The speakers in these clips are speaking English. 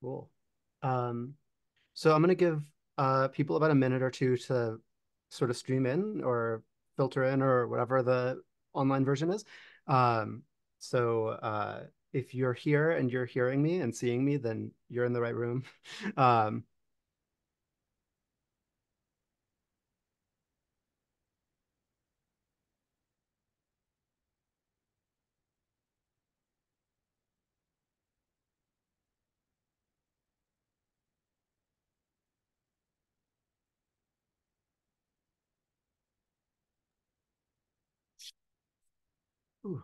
Cool. Um, so I'm going to give people about a minute or two to sort of stream in or filter in or whatever the online version is. Um, so if you're here and you're hearing me and seeing me, then you're in the right room. um, ooh,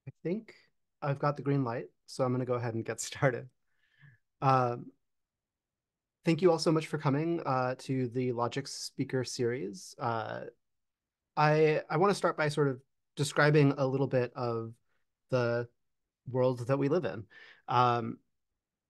I think I've got the green light, so I'm going to go ahead and get started. Um, Thank you all so much for coming to the Logic Speaker Series. I want to start by sort of describing a little bit of the world that we live in. Um,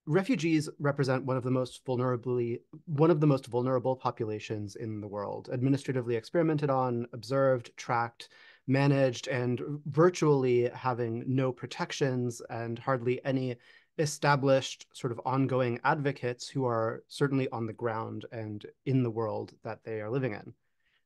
Refugees represent one of the most vulnerable populations in the world, administratively experimented on, observed, tracked, managed, and virtually having no protections and hardly any established sort of ongoing advocates who are certainly on the ground and in the world that they are living in.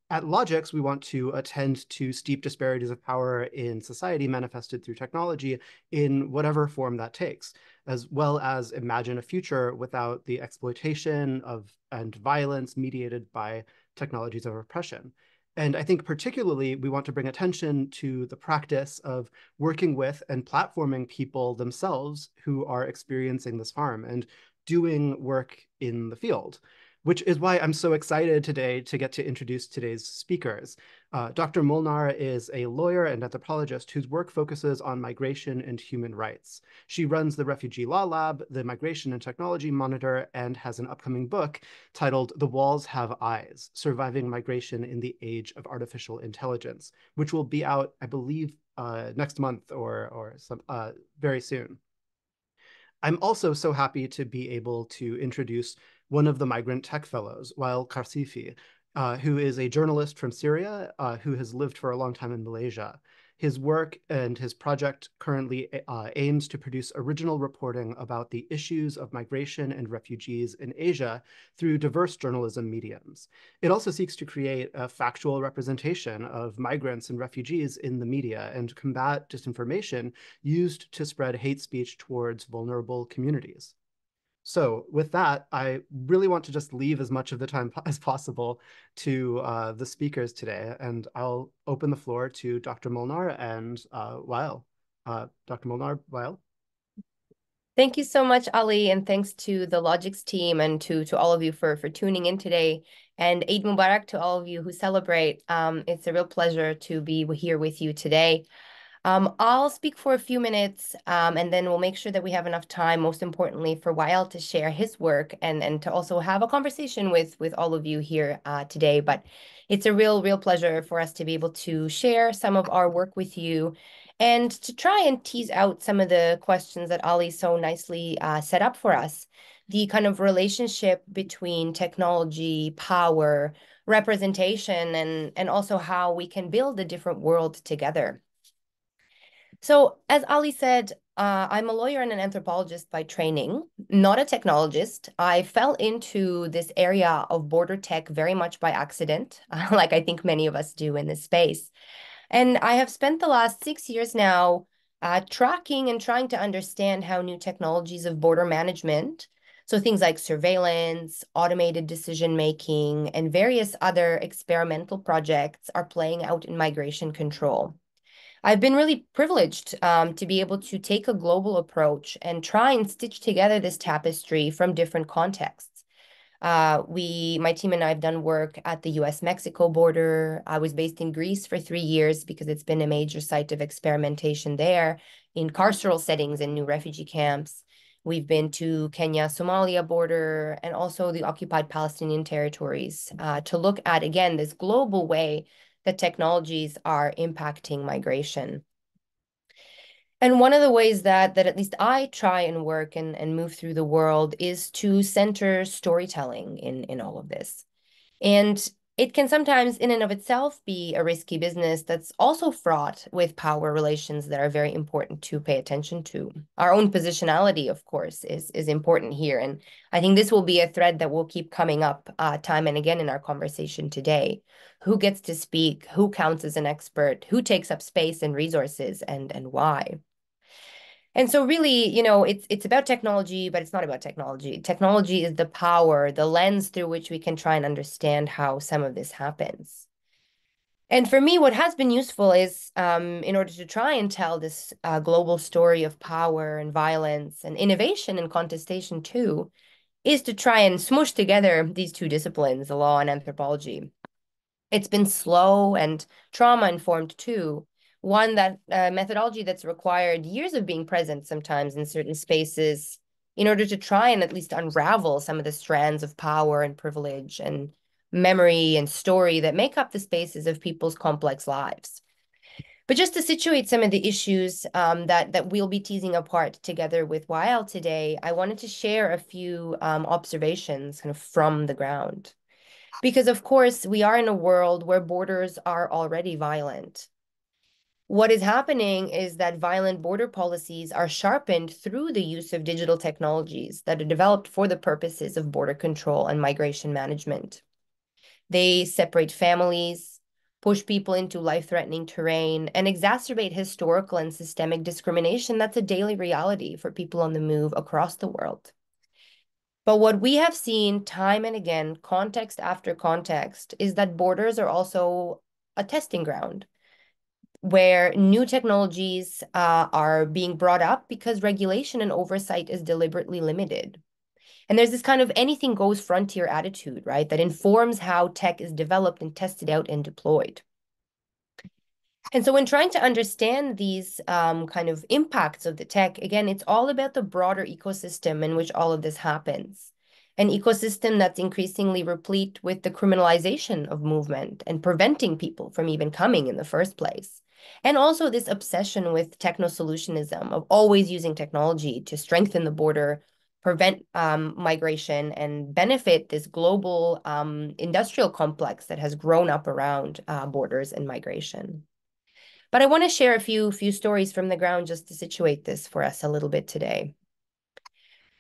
At Logix, we want to attend to steep disparities of power in society manifested through technology in whatever form that takes, as well as imagine a future without the exploitation of and violence mediated by technologies of oppression. And I think particularly we want to bring attention to the practice of working with and platforming people themselves who are experiencing this harm and doing work in the field, which is why I'm so excited today to get to introduce today's speakers. Dr. Molnar is a lawyer and anthropologist whose work focuses on migration and human rights. She runs the Refugee Law Lab, the Migration and Technology Monitor, and has an upcoming book titled The Walls Have Eyes: Surviving Migration in the Age of Artificial Intelligence, which will be out, I believe, next month or some very soon. I'm also so happy to be able to introduce one of the migrant tech fellows, Wael Qarssifi, who is a journalist from Syria who has lived for a long time in Malaysia. His work and his project currently aims to produce original reporting about the issues of migration and refugees in Asia through diverse journalism mediums. It also seeks to create a factual representation of migrants and refugees in the media and combat disinformation used to spread hate speech towards vulnerable communities. So with that, I really want to just leave as much of the time as possible to the speakers today, and I'll open the floor to Dr. Molnar and Wael. Dr. Molnar, Wael. Thank you so much, Ali, and thanks to the Logix team and to all of you for tuning in today. And Eid Mubarak to all of you who celebrate. It's a real pleasure to be here with you today. I'll speak for a few minutes, and then we'll make sure that we have enough time, most importantly, for Wael to share his work and to also have a conversation with all of you here today. But it's a real pleasure for us to be able to share some of our work with you and to try and tease out some of the questions that Ali so nicely set up for us, the kind of relationship between technology, power, representation, and also how we can build a different world together. So, as Ali said, I'm a lawyer and an anthropologist by training, not a technologist. I fell into this area of border tech very much by accident, like I think many of us do in this space. And I have spent the last 6 years now tracking and trying to understand how new technologies of border management, so things like surveillance, automated decision making, and various other experimental projects are playing out in migration control. I've been really privileged to be able to take a global approach and try and stitch together this tapestry from different contexts. My team and I have done work at the US-Mexico border. I was based in Greece for 3 years because it's been a major site of experimentation there in carceral settings and new refugee camps. We've been to Kenya-Somalia border and also the occupied Palestinian territories to look at, again, this global way that technologies are impacting migration. And one of the ways that at least I try and work and move through the world is to center storytelling in all of this. And it can sometimes, in and of itself, be a risky business that's also fraught with power relations that are very important to pay attention to. Our own positionality, of course, is important here. And I think this will be a thread that will keep coming up time and again in our conversation today. Who gets to speak? Who counts as an expert? Who takes up space and resources, and why? And so really, it's about technology, but it's not about technology. Technology is the power, the lens through which we can try and understand how some of this happens. And for me, what has been useful is in order to try and tell this global story of power and violence and innovation and contestation too, is to try and smush together these two disciplines, the law and anthropology. It's been slow and trauma informed too. One that methodology that's required years of being present sometimes in certain spaces in order to try and at least unravel some of the strands of power and privilege and memory and story that make up the spaces of people's complex lives. But just to situate some of the issues that we'll be teasing apart together with Wael today, I wanted to share a few observations kind of from the ground. Because, of course, we are in a world where borders are already violent. What is happening is that violent border policies are sharpened through the use of digital technologies that are developed for the purposes of border control and migration management. They separate families, push people into life-threatening terrain, and exacerbate historical and systemic discrimination that's a daily reality for people on the move across the world. But what we have seen time and again, context after context, is that borders are also a testing ground where new technologies are being brought up because regulation and oversight is deliberately limited. And there's this kind of anything goes frontier attitude, right, that informs how tech is developed and tested out and deployed. And so when trying to understand these kind of impacts of the tech, again, it's all about the broader ecosystem in which all of this happens. An ecosystem that's increasingly replete with the criminalization of movement and preventing people from even coming in the first place. And also this obsession with techno-solutionism of always using technology to strengthen the border, prevent migration, and benefit this global industrial complex that has grown up around borders and migration. But I want to share a few stories from the ground just to situate this for us a little bit today.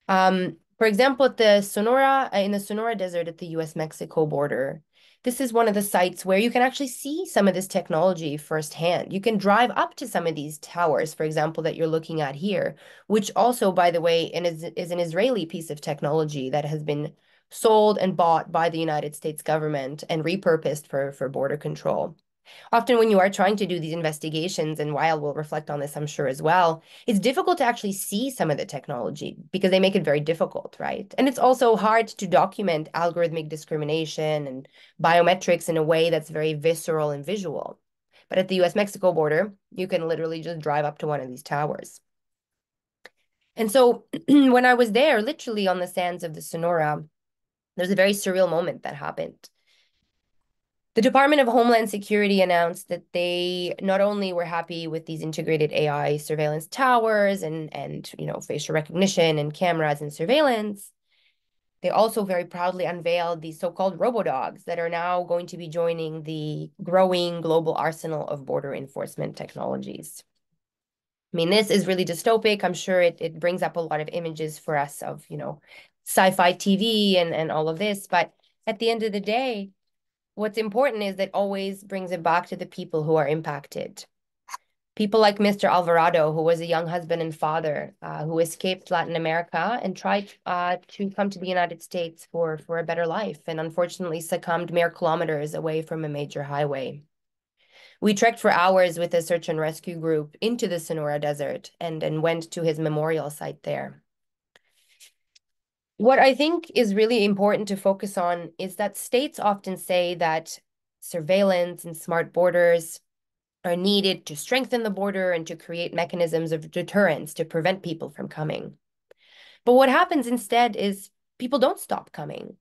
For example, at the Sonora, in the Sonora Desert at the US-Mexico border, this is one of the sites where you can actually see some of this technology firsthand. You can drive up to some of these towers, for example, that you're looking at here, which also, by the way, is an Israeli piece of technology that has been sold and bought by the United States government and repurposed for border control. Often when you are trying to do these investigations, and Wael will reflect on this, I'm sure as well, it's difficult to actually see some of the technology because they make it very difficult, right? And it's also hard to document algorithmic discrimination and biometrics in a way that's very visceral and visual. But at the US-Mexico border, you can literally just drive up to one of these towers. And so when I was there, literally on the sands of the Sonora, there's a very surreal moment that happened. The Department of Homeland Security announced that they not only were happy with these integrated AI surveillance towers and facial recognition and cameras and surveillance, they also very proudly unveiled these so-called robo-dogs that are now going to be joining the growing global arsenal of border enforcement technologies. I mean, this is really dystopic. I'm sure it brings up a lot of images for us of, sci-fi TV and all of this. But at the end of the day, what's important is that always brings it back to the people who are impacted. People like Mr. Alvarado, who was a young husband and father who escaped Latin America and tried to come to the United States for a better life, and unfortunately succumbed mere kilometers away from a major highway. We trekked for hours with a search and rescue group into the Sonora Desert and went to his memorial site there. What I think is really important to focus on is that states often say that surveillance and smart borders are needed to strengthen the border and to create mechanisms of deterrence to prevent people from coming. But what happens instead is people don't stop coming.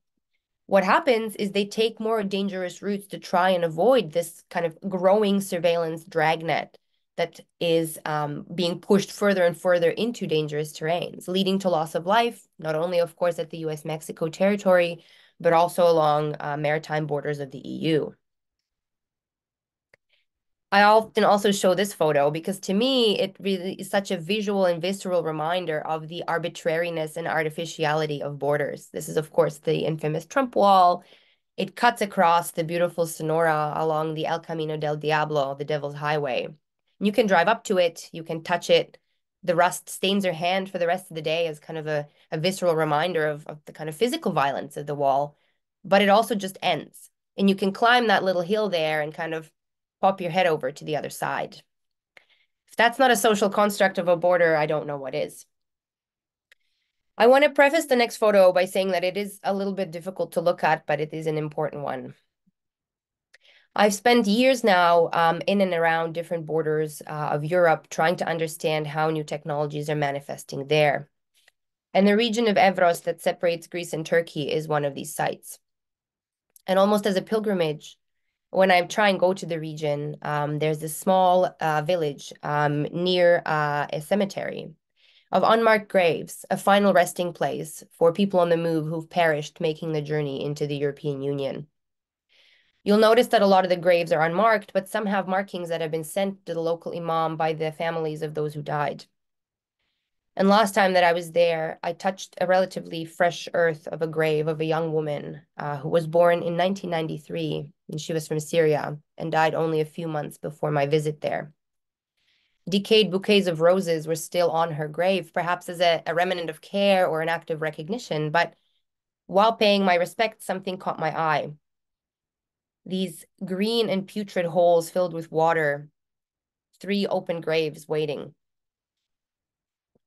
What happens is they take more dangerous routes to try and avoid this kind of growing surveillance dragnet that is being pushed further and further into dangerous terrains, leading to loss of life, not only, of course, at the US-Mexico territory, but also along maritime borders of the EU. I often also show this photo because to me, it really is such a visual and visceral reminder of the arbitrariness and artificiality of borders. This is, of course, the infamous Trump wall. It cuts across the beautiful Sonora along the El Camino del Diablo, the Devil's Highway. You can drive up to it, you can touch it. The rust stains your hand for the rest of the day as kind of a visceral reminder of the kind of physical violence of the wall. But it also just ends. And you can climb that little hill there and kind of pop your head over to the other side. If that's not a social construct of a border, I don't know what is. I want to preface the next photo by saying that it is a little bit difficult to look at, but it is an important one. I've spent years now in and around different borders of Europe trying to understand how new technologies are manifesting there. And the region of Evros that separates Greece and Turkey is one of these sites. And almost as a pilgrimage, when I try and go to the region, there's this small village near a cemetery of unmarked graves, a final resting place for people on the move who've perished making the journey into the European Union. You'll notice that a lot of the graves are unmarked, but some have markings that have been sent to the local imam by the families of those who died. And last time that I was there, I touched a relatively fresh earth of a grave of a young woman who was born in 1993, and she was from Syria and died only a few months before my visit there. Decayed bouquets of roses were still on her grave, perhaps as a remnant of care or an act of recognition, but while paying my respects, something caught my eye. These green and putrid holes filled with water, 3 open graves waiting.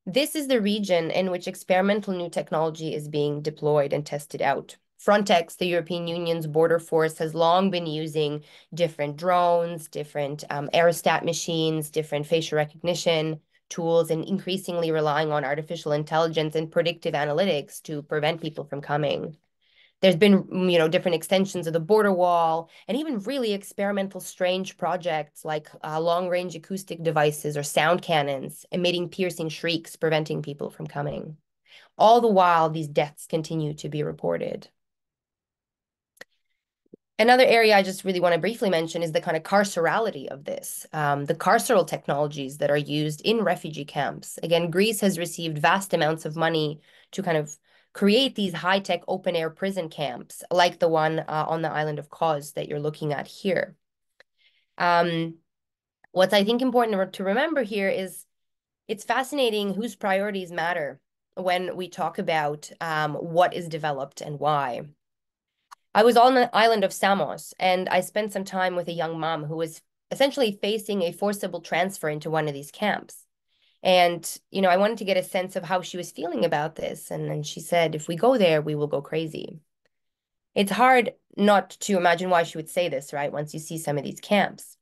This is the region in which experimental new technology is being deployed and tested out. Frontex, the European Union's border force, has long been using different drones, different aerostat machines, different facial recognition tools, and increasingly relying on artificial intelligence and predictive analytics to prevent people from coming. There's been, different extensions of the border wall and even really experimental strange projects like long-range acoustic devices or sound cannons emitting piercing shrieks, preventing people from coming. All the while, these deaths continue to be reported. Another area I just really want to briefly mention is the kind of carcerality of this, the carceral technologies that are used in refugee camps. Again, Greece has received vast amounts of money to kind of create these high-tech open-air prison camps, like the one on the island of Kos that you're looking at here. What's I think important to remember here is it's fascinating whose priorities matter when we talk about what is developed and why. I was on the island of Samos, and I spent some time with a young mom who was essentially facing a forcible transfer into one of these camps. And, I wanted to get a sense of how she was feeling about this. And then she said, if we go there, we will go crazy. It's hard not to imagine why she would say this, right? Once you see some of these camps.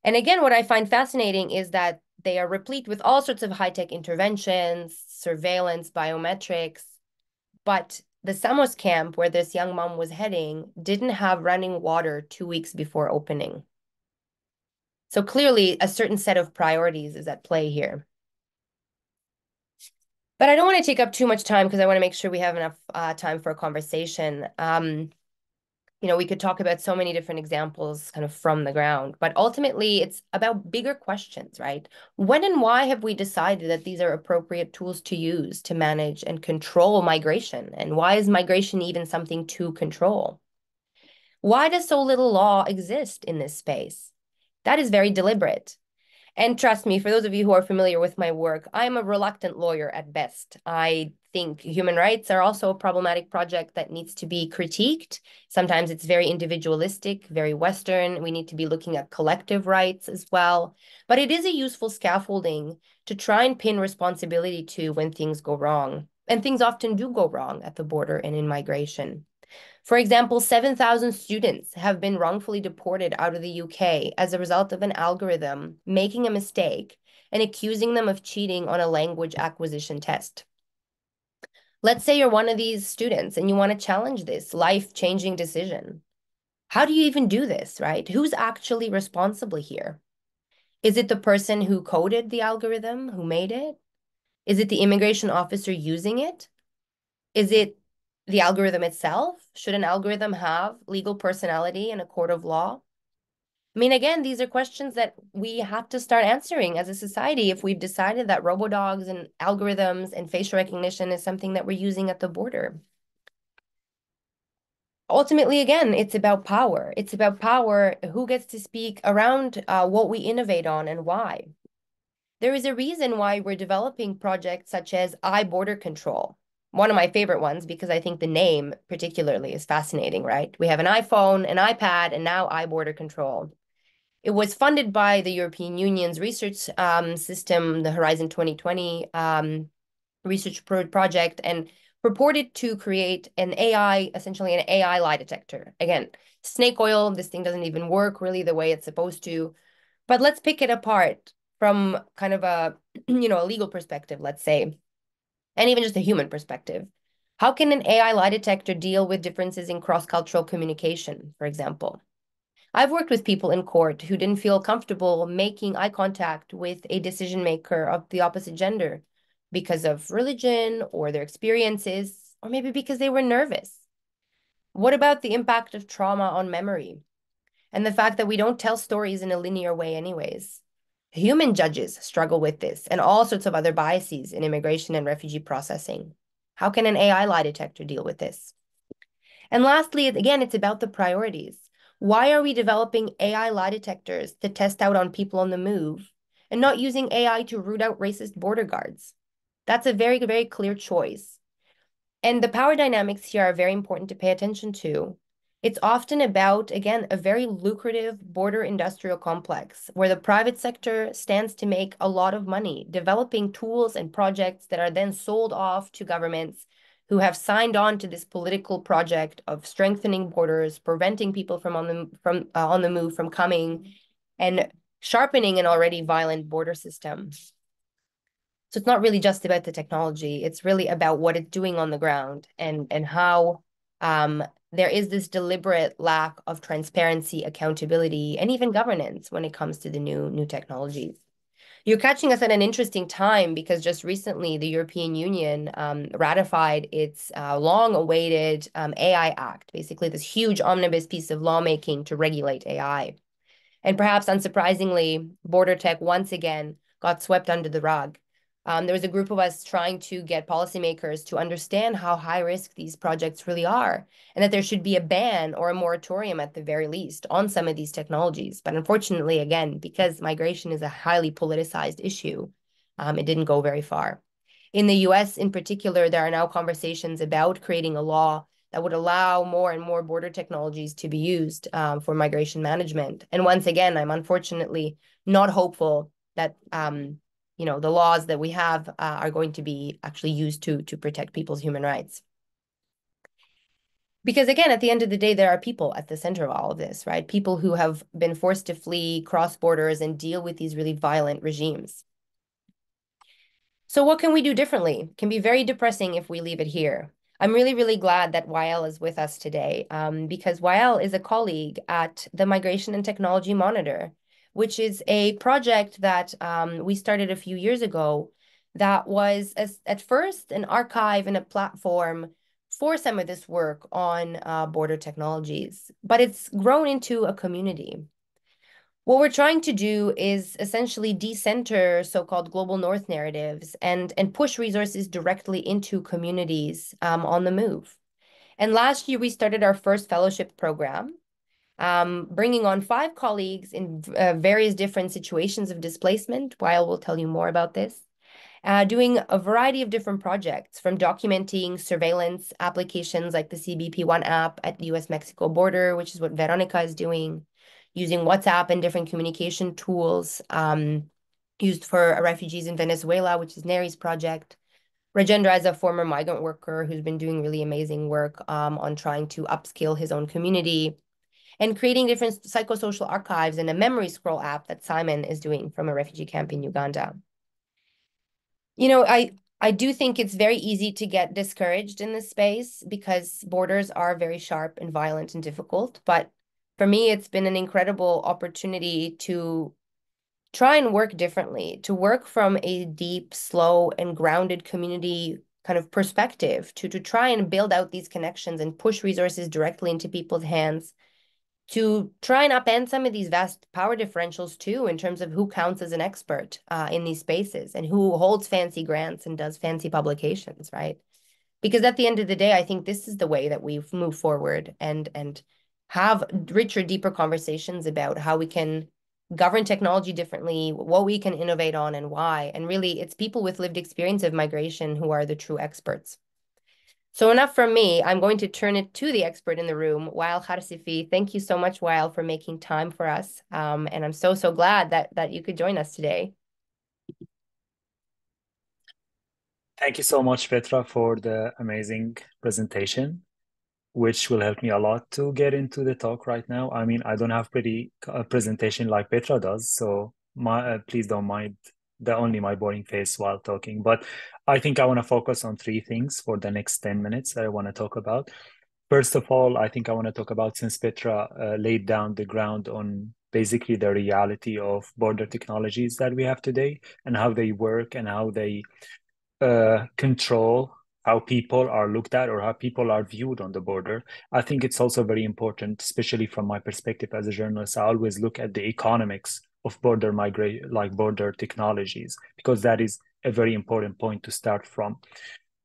And again, what I find fascinating is that they are replete with all sorts of high-tech interventions, surveillance, biometrics, but the Samos camp where this young mom was heading didn't have running water 2 weeks before opening. So clearly, a certain set of priorities is at play here. But I don't want to take up too much time because I want to make sure we have enough time for a conversation. We could talk about so many different examples kind of from the ground, but ultimately it's about bigger questions, right? When and why have we decided that these are appropriate tools to use to manage and control migration? And why is migration even something to control? Why does so little law exist in this space? That is very deliberate. And trust me, for those of you who are familiar with my work, I'm a reluctant lawyer at best. I think human rights are also a problematic project that needs to be critiqued. Sometimes it's very individualistic, very Western. We need to be looking at collective rights as well. But it is a useful scaffolding to try and pin responsibility to when things go wrong. And things often do go wrong at the border and in migration. For example, 7,000 students have been wrongfully deported out of the UK as a result of an algorithm making a mistake and accusing them of cheating on a language acquisition test. Let's say you're one of these students and you want to challenge this life-changing decision. How do you even do this, right? Who's actually responsible here? Is it the person who coded the algorithm, who made it? Is it the immigration officer using it? Is it the algorithm itself? Should an algorithm have legal personality in a court of law? I mean, again, these are questions that we have to start answering as a society if we've decided that robo-dogs and algorithms and facial recognition is something that we're using at the border. Ultimately, again, it's about power. It's about power, who gets to speak around what we innovate on and why. There is a reason why we're developing projects such as border control. One of my favorite ones because I think the name particularly is fascinating, right? We have an iPhone, an iPad, and now border control. It was funded by the European Union's research system, the Horizon 2020 research project, and purported to create essentially an AI lie detector. Again, snake oil, this thing doesn't even work really the way it's supposed to. But let's pick it apart from kind of a legal perspective, let's say, and even just a human perspective. How can an AI lie detector deal with differences in cross-cultural communication, for example? I've worked with people in court who didn't feel comfortable making eye contact with a decision maker of the opposite gender because of religion or their experiences, or maybe because they were nervous. What about the impact of trauma on memory and the fact that we don't tell stories in a linear way anyways? Human judges struggle with this and all sorts of other biases in immigration and refugee processing. How can an AI lie detector deal with this? And lastly, again, it's about the priorities. Why are we developing AI lie detectors to test out on people on the move and not using AI to root out racist border guards? That's a very, very clear choice. And the power dynamics here are very important to pay attention to. It's often about, again, a very lucrative border industrial complex where the private sector stands to make a lot of money developing tools and projects that are then sold off to governments who have signed on to this political project of strengthening borders, preventing people from on the move from coming, and sharpening an already violent border system. So it's not really just about the technology. It's really about what it's doing on the ground and how there is this deliberate lack of transparency, accountability, and even governance when it comes to the new technologies. You're catching us at an interesting time because just recently the European Union ratified its long-awaited AI Act, basically this huge omnibus piece of lawmaking to regulate AI. And perhaps unsurprisingly, border tech once again got swept under the rug. There was a group of us trying to get policymakers to understand how high risk these projects really are, and that there should be a ban or a moratorium at the very least on some of these technologies. But unfortunately, again, because migration is a highly politicized issue, it didn't go very far. In the US in particular, there are now conversations about creating a law that would allow more and more border technologies to be used for migration management. And once again, I'm unfortunately not hopeful that the laws that we have are going to be actually used to protect people's human rights. Because again, at the end of the day, there are people at the center of all of this, right? People who have been forced to flee, cross borders, and deal with these really violent regimes. So what can we do differently? It can be very depressing if we leave it here. I'm really, really glad that Wael is with us today because Wael is a colleague at the Migration and Technology Monitor, which is a project that we started a few years ago that was at first an archive and a platform for some of this work on border technologies, but it's grown into a community. What we're trying to do is essentially decenter so-called global north narratives and push resources directly into communities on the move. And last year, we started our first fellowship program, bringing on 5 colleagues in various different situations of displacement. Wael will tell you more about this. Doing a variety of different projects, from documenting surveillance applications like the CBP-1 app at the US-Mexico border, which is what Veronica is doing, using WhatsApp and different communication tools used for refugees in Venezuela, which is Neri's project. Rajendra is a former migrant worker who's been doing really amazing work on trying to upskill his own community and creating different psychosocial archives and a memory scroll app that Simon is doing from a refugee camp in Uganda. You know, I do think it's very easy to get discouraged in this space because borders are very sharp and violent and difficult. But for me, it's been an incredible opportunity to try and work differently, to work from a deep, slow, and grounded community kind of perspective, to try and build out these connections and push resources directly into people's hands, to try and upend some of these vast power differentials too, in terms of who counts as an expert in these spaces and who holds fancy grants and does fancy publications, right? Because at the end of the day, I think this is the way that we move forward and have richer, deeper conversations about how we can govern technology differently, what we can innovate on and why. And really, it's people with lived experience of migration who are the true experts. So enough from me. I'm going to turn it to the expert in the room, Wael Qarssifi. Thank you so much, Wael, for making time for us. And I'm so, so glad that you could join us today. Thank you so much, Petra, for the amazing presentation, which will help me a lot to get into the talk right now. I mean, I don't have pretty presentation like Petra does, so please don't mind only my boring face while talking. But I think I want to focus on 3 things for the next 10 minutes that I want to talk about. First of all, I think I want to talk about, since Petra laid down the ground on basically the reality of border technologies that we have today and how they work and how they control how people are looked at or how people are viewed on the border. I think it's also very important, especially from my perspective as a journalist. I always look at the economics of border migration, like border technologies, because that is a very important point to start from.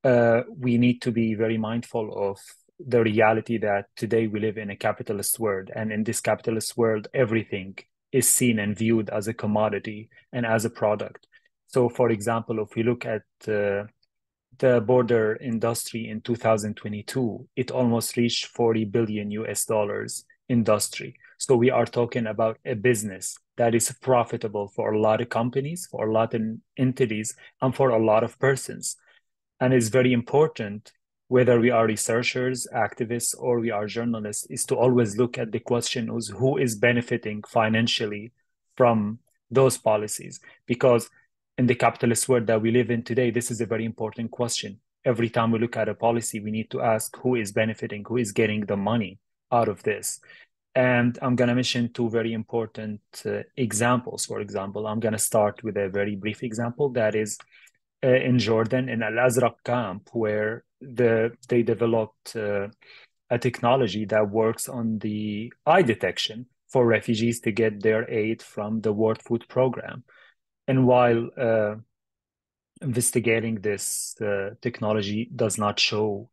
We need to be very mindful of the reality that today we live in a capitalist world, and in this capitalist world, everything is seen and viewed as a commodity and as a product. So, for example, if we look at the border industry in 2022, it almost reached 40 billion US dollars industry. So we are talking about a business that is profitable for a lot of companies, for a lot of entities, and for a lot of persons. And it's very important, whether we are researchers, activists, or we are journalists, is to always look at the question of who is benefiting financially from those policies. Because in the capitalist world that we live in today, this is a very important question. Every time we look at a policy, we need to ask who is benefiting, who is getting the money out of this. And I'm going to mention 2 very important examples. For example, I'm going to start with a very brief example that is in Jordan, in Al-Azraq camp, where they developed a technology that works on the eye detection for refugees to get their aid from the World Food Program. And while investigating this technology does not show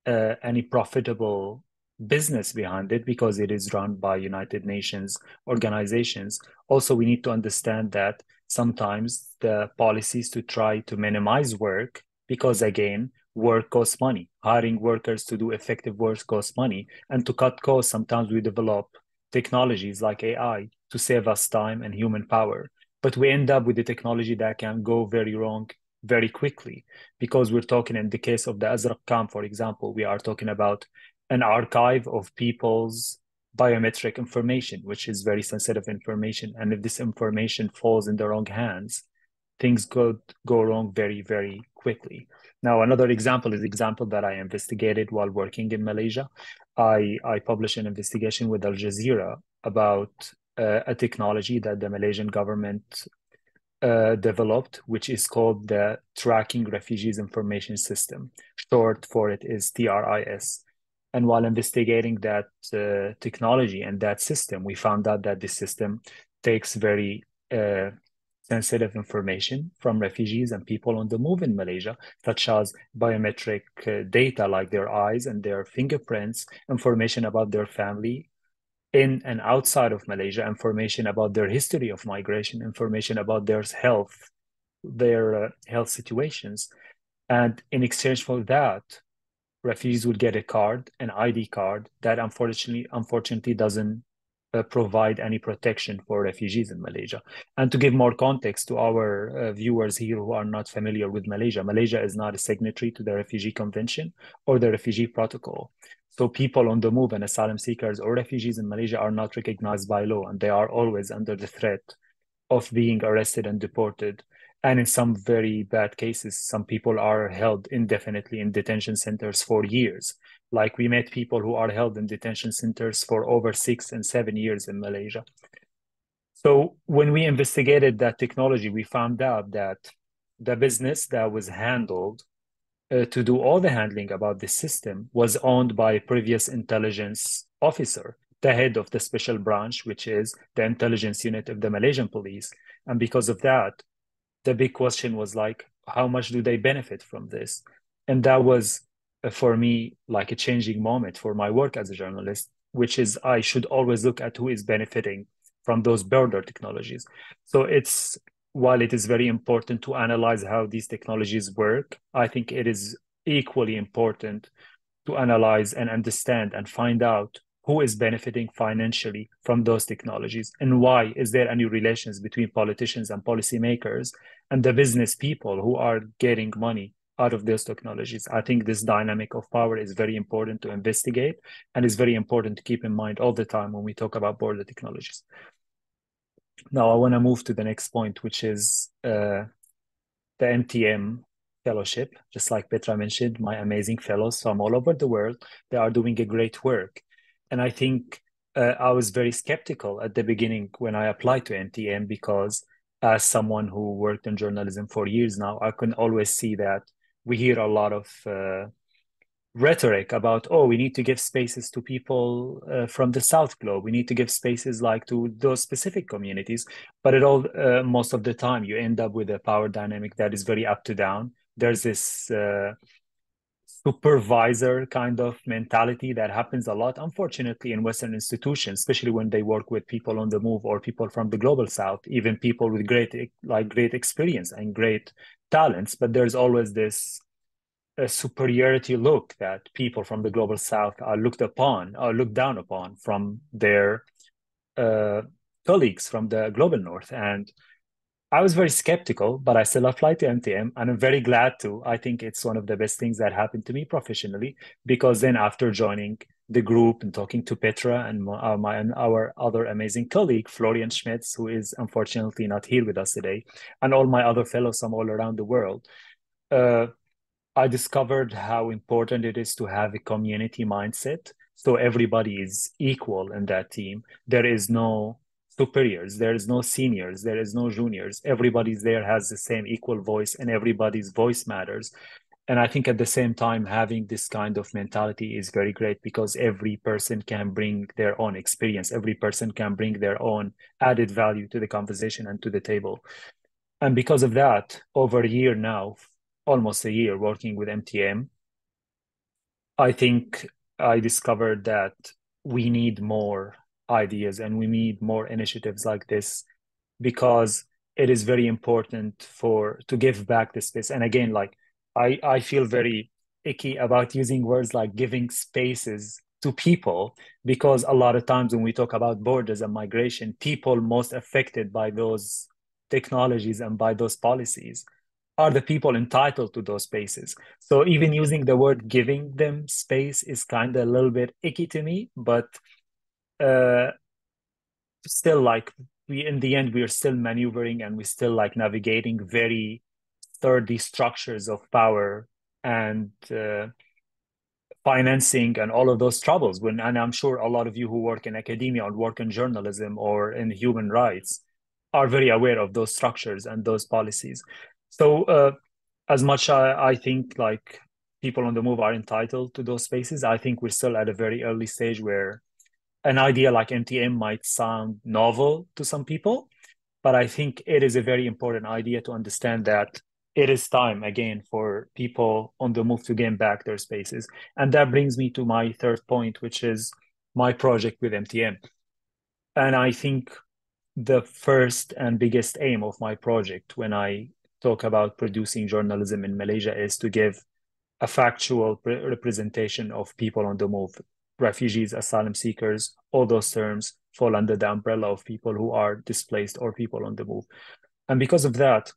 any profitable business behind it because it is run by United Nations organizations, also we need to understand that sometimes the policies to try to minimize work, because again, work costs money. Hiring workers to do effective work costs money. And to cut costs, sometimes we develop technologies like AI to save us time and human power. But we end up with a technology that can go very wrong very quickly, because we're talking, in the case of the Azraq camp, for example, we are talking about an archive of people's biometric information, which is very sensitive information. And if this information falls in the wrong hands, things could go wrong very, very quickly. Now, another example is the example that I investigated while working in Malaysia. I published an investigation with Al Jazeera about a technology that the Malaysian government developed, which is called the Tracking Refugees Information System. Short for it is TRIS. And while investigating that technology and that system, we found out that this system takes very sensitive information from refugees and people on the move in Malaysia, such as biometric data like their eyes and their fingerprints, information about their family in and outside of Malaysia, information about their history of migration, information about their health situations. And in exchange for that, refugees would get a card, an ID card that unfortunately doesn't provide any protection for refugees in Malaysia. And to give more context to our viewers here who are not familiar with Malaysia, Malaysia is not a signatory to the Refugee Convention or the Refugee Protocol. So people on the move and asylum seekers or refugees in Malaysia are not recognized by law, and they are always under the threat of being arrested and deported. And in some very bad cases, some people are held indefinitely in detention centers for years. Like we met people who are held in detention centers for over 6 and 7 years in Malaysia. So when we investigated that technology, we found out that the business that was handled to do all the handling about this system was owned by a previous intelligence officer, the head of the special branch, which is the intelligence unit of the Malaysian police. And because of that, the big question was like, how much do they benefit from this? And that was, for me, like a changing moment for my work as a journalist, which is I should always look at who is benefiting from those border technologies. So while it is very important to analyze how these technologies work, I think it is equally important to analyze and understand and find out who is benefiting financially from those technologies and why is there any relations between politicians and policymakers and the business people who are getting money out of those technologies. I think this dynamic of power is very important to investigate and is very important to keep in mind all the time when we talk about border technologies. Now, I want to move to the next point, which is the MTM fellowship. Just like Petra mentioned, my amazing fellows from all over the world, they are doing a great work. And I think I was very skeptical at the beginning when I applied to MTM because as someone who worked in journalism for years now, I can always see that we hear a lot of rhetoric about, oh, we need to give spaces to people from the South Globe. We need to give spaces like to those specific communities. But most of the time, you end up with a power dynamic that is very up to down. There's this supervisor kind of mentality that happens a lot, unfortunately, in Western institutions, especially when they work with people on the move or people from the global South, even people with great experience and great talents. But there's always this superiority look that people from the global South are looked down upon from their colleagues from the global North. And I was very skeptical, but I still applied to MTM, and I'm very glad to. I think it's one of the best things that happened to me professionally, because then after joining the group and talking to Petra and our other amazing colleague, Florian Schmitz, who is unfortunately not here with us today, and all my other fellows from all around the world, I discovered how important it is to have a community mindset. So everybody is equal in that team. There is no superiors, there is no seniors, there is no juniors. Everybody's there has the same equal voice and everybody's voice matters. And I think at the same time, having this kind of mentality is very great because every person can bring their own experience. Every person can bring their own added value to the conversation and to the table. And because of that, over a year now, almost a year working with MTM, I think I discovered that we need more ideas and we need more initiatives like this because it is very important to give back the space. And again, like I feel very icky about using words like giving spaces to people because a lot of times when we talk about borders and migration, people most affected by those technologies and by those policies are the people entitled to those spaces. So even using the word giving them space is kind of a little bit icky to me, but still like in the end, we are still maneuvering and we're still like navigating very sturdy structures of power and financing and all of those troubles. And I'm sure a lot of you who work in academia or work in journalism or in human rights are very aware of those structures and those policies. So as much I think like people on the move are entitled to those spaces, I think we're still at a very early stage where an idea like MTM might sound novel to some people, but I think it is a very important idea to understand that it is time again for people on the move to gain back their spaces. And that brings me to my third point, which is my project with MTM. And I think the first and biggest aim of my project when I talk about producing journalism in Malaysia is to give a factual representation of people on the move. Refugees, asylum seekers, all those terms fall under the umbrella of people who are displaced or people on the move. And because of that,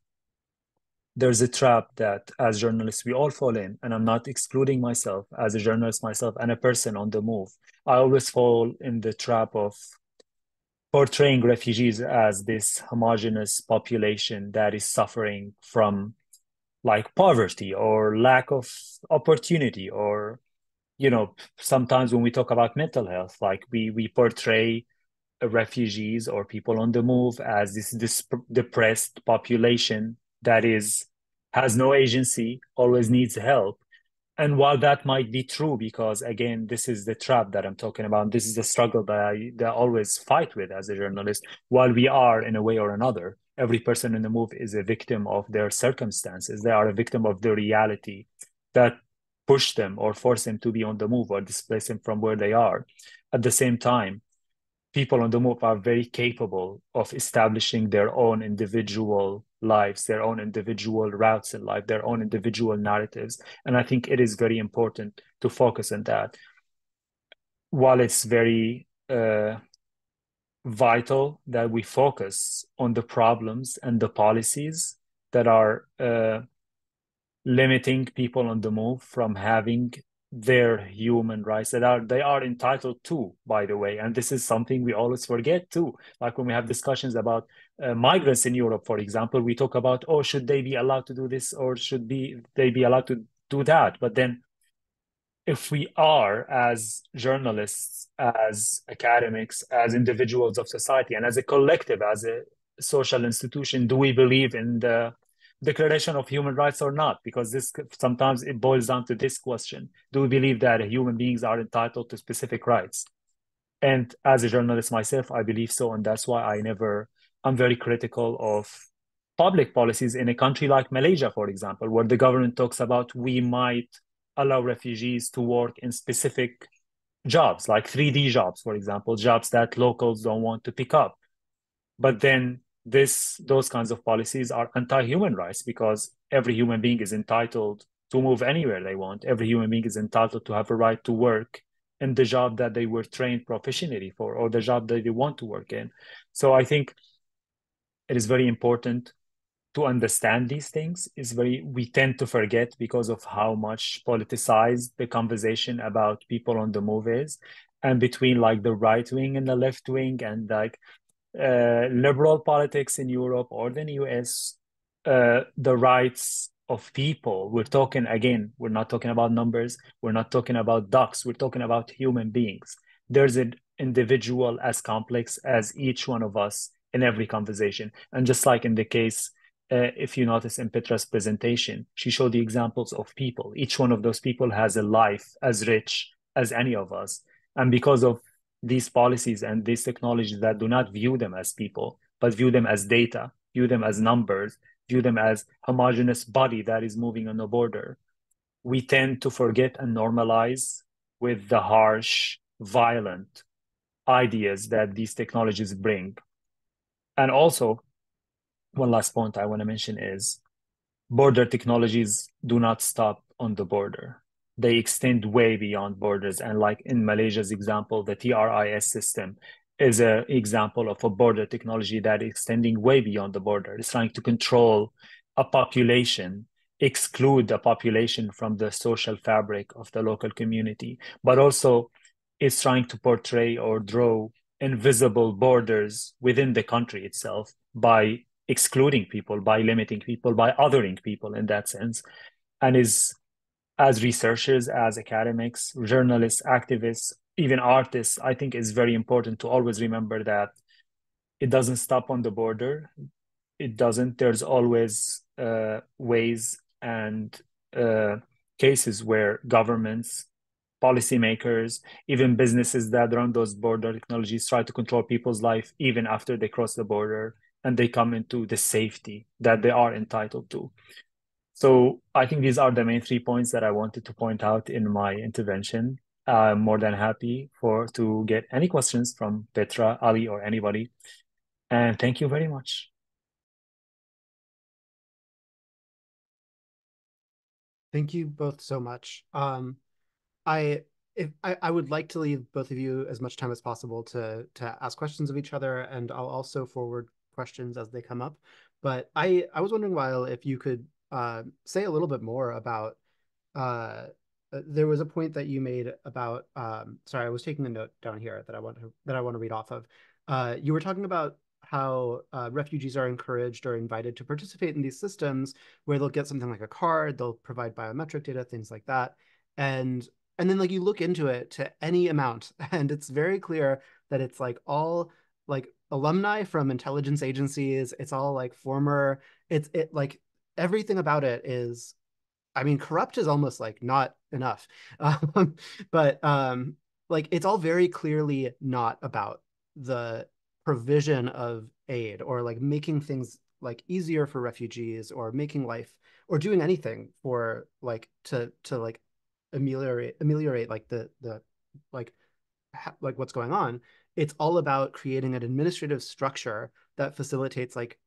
there's a trap that as journalists we all fall in, and I'm not excluding myself as a journalist myself and a person on the move. I always fall in the trap of portraying refugees as this homogenous population that is suffering from like poverty or lack of opportunity, or sometimes when we talk about mental health, like we portray refugees or people on the move as this depressed population that has no agency, always needs help. And while that might be true, because again, this is the trap that I'm talking about, this is the struggle that I always fight with as a journalist, while we are in a way or another, every person in the move is a victim of their circumstances. They are a victim of the reality that push them or force them to be on the move or displace them from where they are. At the same time, people on the move are very capable of establishing their own individual lives, their own individual routes in life, their own individual narratives. And I think it is very important to focus on that. While it's very vital that we focus on the problems and the policies that are limiting people on the move from having their human rights that they are entitled to, by the way. And this is something we always forget too. Like when we have discussions about migrants in Europe, for example, we talk about, oh, should they be allowed to do this or they be allowed to do that? But then if we are, as journalists, as academics, as individuals of society, and as a collective, as a social institution, do we believe in the Declaration of Human Rights or not? Because this sometimes it boils down to this question: do we believe that human beings are entitled to specific rights? And as a journalist myself, I believe so, and that's why I'm very critical of public policies in a country like Malaysia, for example, where the government talks about we might allow refugees to work in specific jobs, like 3D jobs, for example, jobs that locals don't want to pick up. But then those kinds of policies are anti-human rights, because every human being is entitled to move anywhere they want. Every human being is entitled to have a right to work in the job that they were trained professionally for, or the job that they want to work in. So I think it is very important to understand these things. We tend to forget because of how much politicized the conversation about people on the move is, and between like the right wing and the left wing, and like liberal politics in Europe or the US, the rights of people. We're talking, again, we're not talking about numbers. We're not talking about ducks. We're talking about human beings. There's an individual as complex as each one of us in every conversation. And just like in the case, if you notice in Petra's presentation, she showed the examples of people. Each one of those people has a life as rich as any of us. And because of these policies and these technologies that do not view them as people, but view them as data, view them as numbers, view them as homogeneous body that is moving on the border, we tend to forget and normalize with the harsh, violent ideas that these technologies bring. And also, one last point I want to mention is border technologies do not stop on the border. They extend way beyond borders. And like in Malaysia's example, the TRIS system is an example of a border technology that is extending way beyond the border. It's trying to control a population, exclude the population from the social fabric of the local community, but also it's trying to portray or draw invisible borders within the country itself by excluding people, by limiting people, by othering people in that sense. And is, as researchers, as academics, journalists, activists, even artists, I think it's very important to always remember that it doesn't stop on the border. It doesn't. There's always ways and cases where governments, policymakers, even businesses that run those border technologies try to control people's life even after they cross the border and they come into the safety that they are entitled to. So I think these are the main 3 points that I wanted to point out in my intervention. I'm more than happy to get any questions from Petra, Ali, or anybody. And thank you very much. Thank you both so much. I I would like to leave both of you as much time as possible to ask questions of each other, and I'll also forward questions as they come up. But I was wondering, Wael, if you could say a little bit more about there was a point that you made about sorry, I was taking a note down here that I want to read off of. You were talking about how refugees are encouraged or invited to participate in these systems where they'll get something like a card, they'll provide biometric data, things like that. And and then like you look into it to any amount, and it's very clear that it's like all like alumni from intelligence agencies. It's all like former, it like everything about it is, I mean, corrupt is almost like not enough. Um, but like it's all very clearly not about the provision of aid or like making things like easier for refugees or making life or doing anything for like to like ameliorate like the like like what's going on. It's all about creating an administrative structure that facilitates like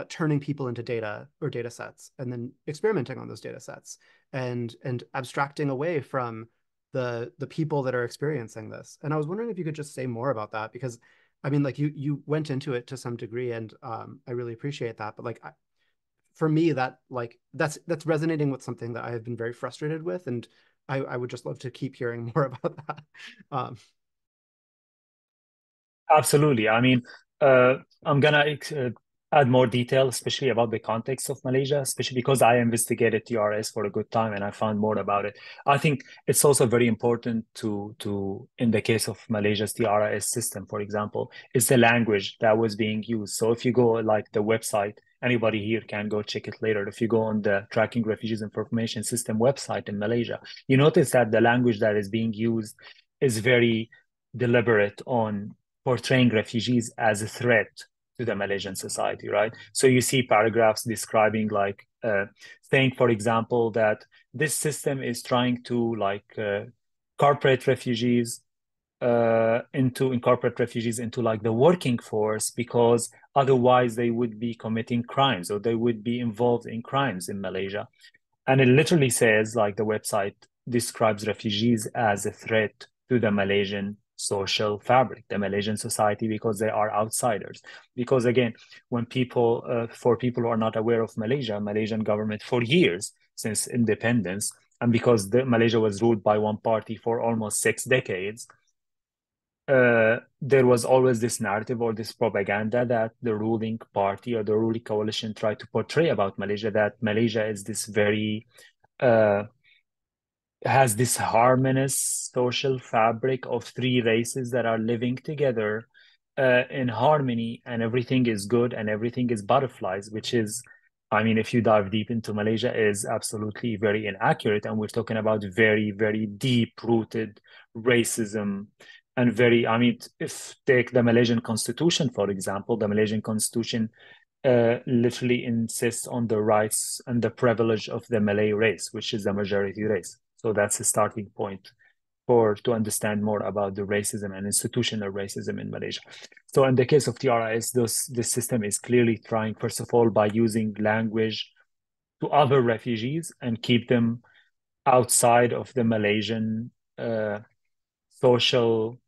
turning people into data or data sets and then experimenting on those data sets and abstracting away from the people that are experiencing this. And I was wondering if you could just say more about that, because I mean, like you went into it to some degree, and I really appreciate that. But like for me, that like that's resonating with something that I have been very frustrated with, and I would just love to keep hearing more about that. Um, Absolutely. I mean, I'm gonna add more detail, especially about the context of Malaysia, especially because I investigated TRS for a good time and I found more about it. I think it's also very important to in the case of Malaysia's TRS system, for example, is the language that was being used. So if you go like the website, anybody here can go check it later. If you go on the Tracking Refugees Information System website in Malaysia, you notice that the language that is being used is very deliberate on portraying refugees as a threat to the Malaysian society, right? So you see paragraphs describing like saying, for example, that this system is trying to like incorporate refugees into like the working force because otherwise they would be committing crimes or they would be involved in crimes in Malaysia. And it literally says, like the website describes refugees as a threat to the Malaysian social fabric, the Malaysian society, because they are outsiders. Because again, when for people who are not aware of Malaysia, Malaysian government for years since independence, and because Malaysia was ruled by one party for almost 6 decades, there was always this narrative or this propaganda that the ruling party or the ruling coalition tried to portray about Malaysia, that Malaysia is this very has this harmonious social fabric of three races that are living together in harmony, and everything is good and everything is butterflies, which is, I mean, if you dive deep into Malaysia, is absolutely very inaccurate. And we're talking about very, very deep-rooted racism and very, I mean, if take the Malaysian Constitution, for example, the Malaysian Constitution literally insists on the rights and the privilege of the Malay race, which is the majority race. So that's a starting point to understand more about the racism and institutional racism in Malaysia. So in the case of TRIS, this system is clearly trying, first of all, by using language to other refugees and keep them outside of the Malaysian social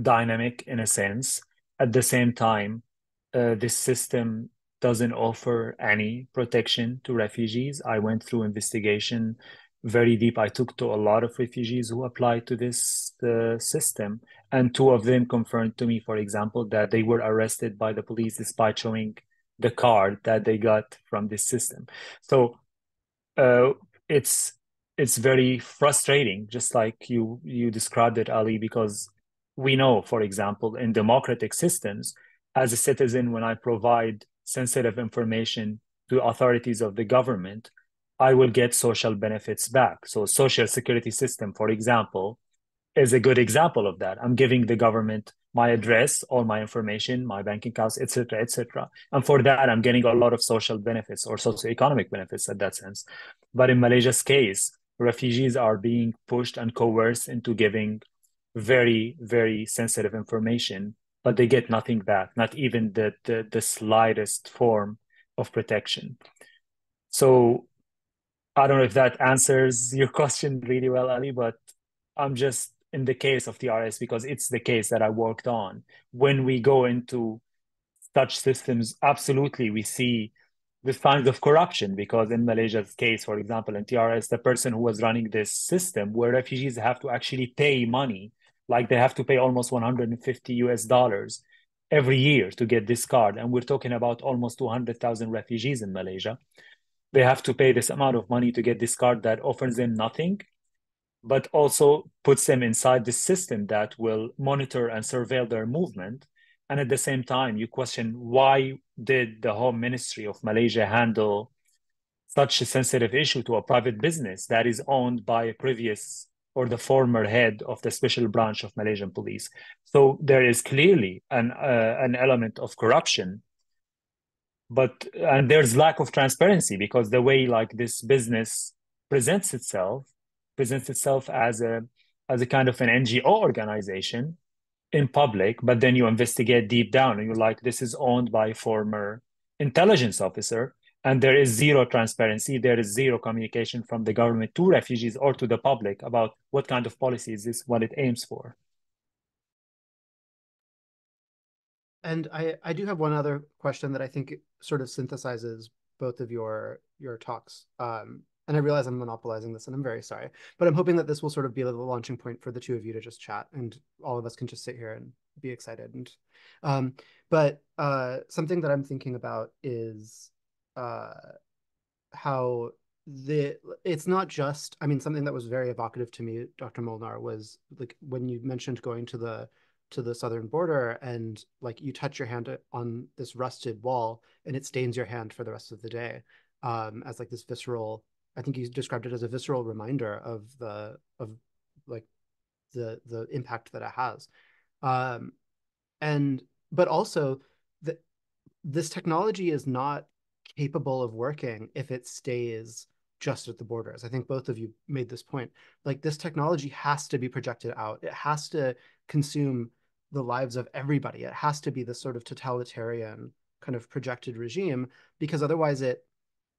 dynamic in a sense. At the same time, this system doesn't offer any protection to refugees. I went through investigation very deep. I took to a lot of refugees who applied to this system, and two of them confirmed to me, for example, that they were arrested by the police despite showing the card that they got from this system. So uh, it's it's very frustrating, just like you described it, Ali, because we know, for example, in democratic systems, as a citizen, when I provide sensitive information to authorities of the government, I will get social benefits back. So social security system, for example, is a good example of that. I'm giving the government my address, all my information, my bank accounts, etc., etc. And for that, I'm getting a lot of social benefits or socioeconomic benefits in that sense. But in Malaysia's case, refugees are being pushed and coerced into giving very, very sensitive information, but they get nothing back, not even the slightest form of protection. So I don't know if that answers your question really well, Ali, but I'm just in the case of TRS because it's the case that I worked on. When we go into such systems, absolutely, we see the signs of corruption because in Malaysia's case, for example, in TRS, the person who was running this system where refugees have to actually pay money, like they have to pay almost 150 US dollars every year to get this card. And we're talking about almost 200,000 refugees in Malaysia. They have to pay this amount of money to get this card that offers them nothing, but also puts them inside the system that will monitor and surveil their movement. And at the same time, you question, why did the Home Ministry of Malaysia handle such a sensitive issue to a private business that is owned by a previous or the former head of the special branch of Malaysian police? So there is clearly an element of corruption, but and there's lack of transparency because the way like this business presents itself as a kind of an NGO organization in public, but then you investigate deep down and you're like, this is owned by a former intelligence officer, and there is zero transparency, there is zero communication from the government to refugees or to the public about what kind of policy is this, what it aims for. And I do have one other question that I think sort of synthesizes both of your talks. And I realize I'm monopolizing this, and I'm very sorry, but I'm hoping that this will sort of be the launching point for the two of you to just chat, and all of us can just sit here and be excited. And but something that I'm thinking about is uh, how it's not just, I mean, something that was very evocative to me, Dr. Molnar, was like when you mentioned going to the southern border and like you touch your hand on this rusted wall and it stains your hand for the rest of the day, as like this visceral, I think you described it as a visceral reminder of like the impact that it has. Um, and but also that this technology is not capable of working if it stays just at the borders. I think both of you made this point. Like this technology has to be projected out. It has to consume the lives of everybody. It has to be this sort of totalitarian kind of projected regime, because otherwise it,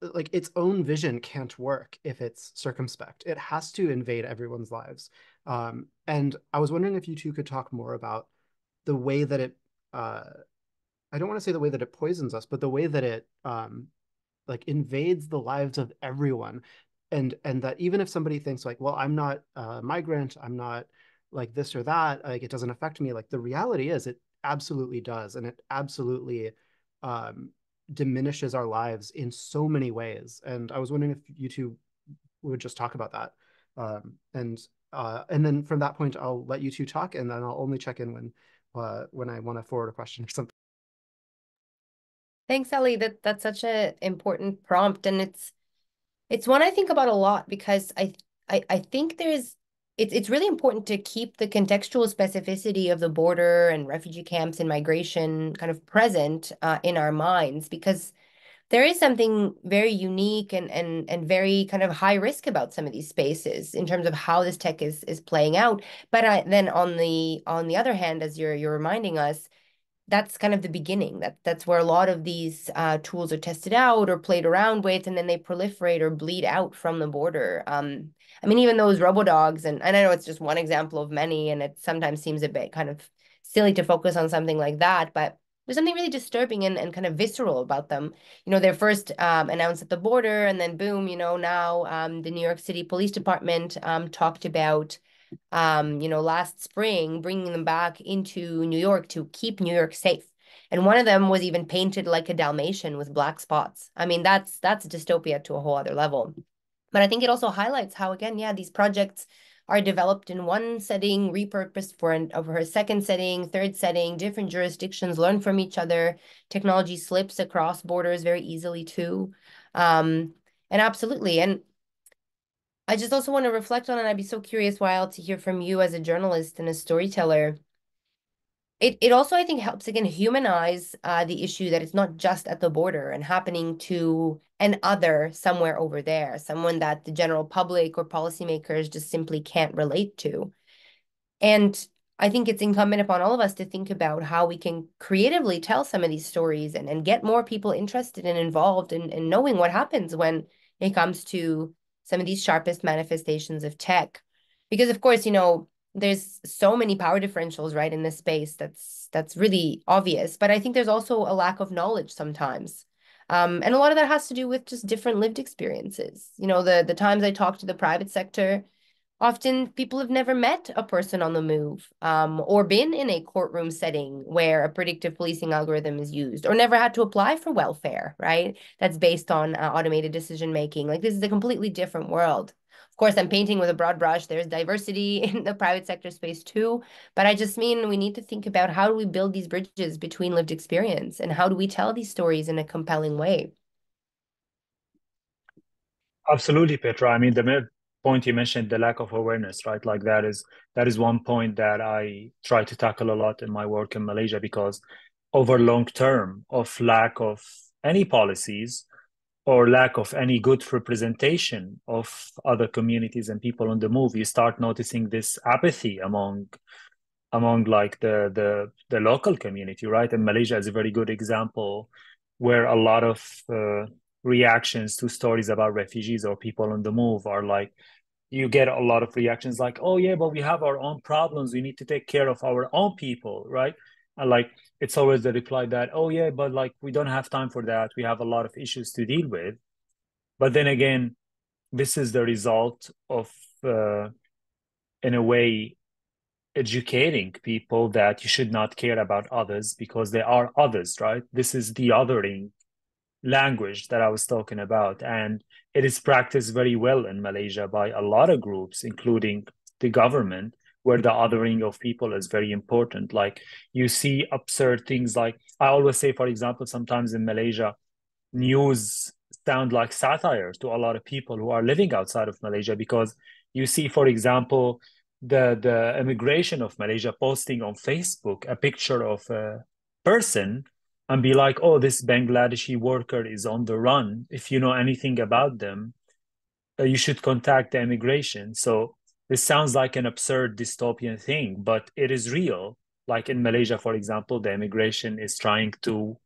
like its own vision can't work if it's circumspect. It has to invade everyone's lives. And I was wondering if you two could talk more about the way that it I don't want to say the way that it poisons us, but the way that it like invades the lives of everyone. And that even if somebody thinks like, well, I'm not a migrant, I'm not like this or that, like it doesn't affect me, like the reality is it absolutely does. And it absolutely um, diminishes our lives in so many ways. And I was wondering if you two would just talk about that. And then from that point, I'll let you two talk, and then I'll only check in when I want to forward a question or something. Thanks, Ellie. That's such an important prompt, and it's one I think about a lot because I think it's really important to keep the contextual specificity of the border and refugee camps and migration kind of present in our minds, because there is something very unique and very kind of high risk about some of these spaces in terms of how this tech is playing out. But then on the other hand, as you're reminding us, that's kind of the beginning. That's where a lot of these tools are tested out or played around with, and then they proliferate or bleed out from the border. I mean, even those robo-dogs, and I know it's just one example of many, and it sometimes seems a bit kind of silly to focus on something like that, but there's something really disturbing and kind of visceral about them. You know, they're first announced at the border, and then boom, you know, now the New York City Police Department talked about last spring, bringing them back into New York to keep New York safe. And one of them was even painted like a Dalmatian with black spots. I mean, that's dystopia to a whole other level. But I think it also highlights how, again, yeah, these projects are developed in one setting, repurposed for a second setting, third setting, different jurisdictions learn from each other. Technology slips across borders very easily too. And absolutely. And I just also want to reflect on it. I'd be so curious, Wael, to hear from you as a journalist and a storyteller. It also, I think, helps again humanize the issue that it's not just at the border and happening to an other somewhere over there, someone that the general public or policymakers just simply can't relate to. And I think it's incumbent upon all of us to think about how we can creatively tell some of these stories and get more people interested and involved in knowing what happens when it comes to some of these sharpest manifestations of tech. Because of course, there's so many power differentials, right, in this space that's really obvious. But I think there's also a lack of knowledge sometimes. And a lot of that has to do with just different lived experiences. The times I talk to the private sector, often people have never met a person on the move, or been in a courtroom setting where a predictive policing algorithm is used, or never had to apply for welfare, right? That's based on automated decision making. Like, this is a completely different world. Of course, I'm painting with a broad brush. There's diversity in the private sector space too. But I just mean we need to think about how do we build these bridges between lived experience and how do we tell these stories in a compelling way? Absolutely, Petra. I mean, the point you mentioned, the lack of awareness, right? Like that is one point that I try to tackle a lot in my work in Malaysia, because over long term of lack of any policies or lack of any good representation of other communities and people on the move, you start noticing this apathy among like the local community, right? And Malaysia is a very good example where a lot of reactions to stories about refugees or people on the move are like, you get a lot of reactions like, oh yeah, but we have our own problems, we need to take care of our own people, right? And like, it's always the reply that, oh yeah, but like, we don't have time for that, we have a lot of issues to deal with. But then again, this is the result of in a way, educating people that you should not care about others because they are others, right? This is the othering language that I was talking about. And it is practiced very well in Malaysia by a lot of groups, including the government, where the othering of people is very important. Like, you see absurd things like, I always say, for example, sometimes in Malaysia, news sound like satire to a lot of people who are living outside of Malaysia, because you see, for example, the immigration of Malaysia posting on Facebook a picture of a person and be like, oh, this Bangladeshi worker is on the run. If you know anything about them, you should contact the immigration. So this sounds like an absurd dystopian thing, but it is real. Like in Malaysia, for example, the immigration is trying to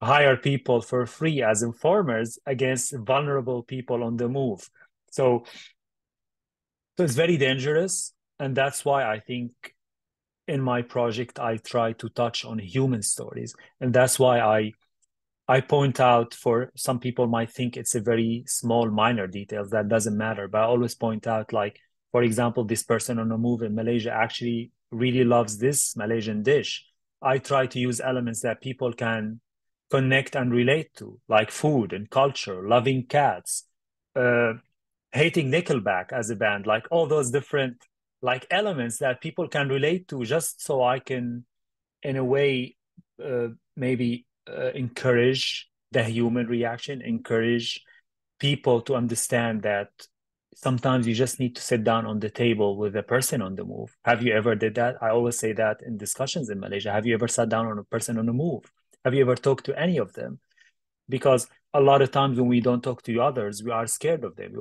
hire people for free as informers against vulnerable people on the move. So it's very dangerous. And that's why I think in my project, I try to touch on human stories. And that's why I point out, for some people might think it's a very small, minor details that doesn't matter. But I always point out, like, for example, this person on a move in Malaysia actually really loves this Malaysian dish. I try to use elements that people can connect and relate to, like food and culture, loving cats, uh, hating Nickelback as a band, like all those different like elements that people can relate to, just so I can, in a way, maybe encourage the human reaction, encourage people to understand that sometimes you just need to sit down on the table with a person on the move. Have you ever did that? I always say that in discussions in Malaysia. Have you ever sat down on a person on the move? Have you ever talked to any of them? Because a lot of times when we don't talk to others, we are scared of them.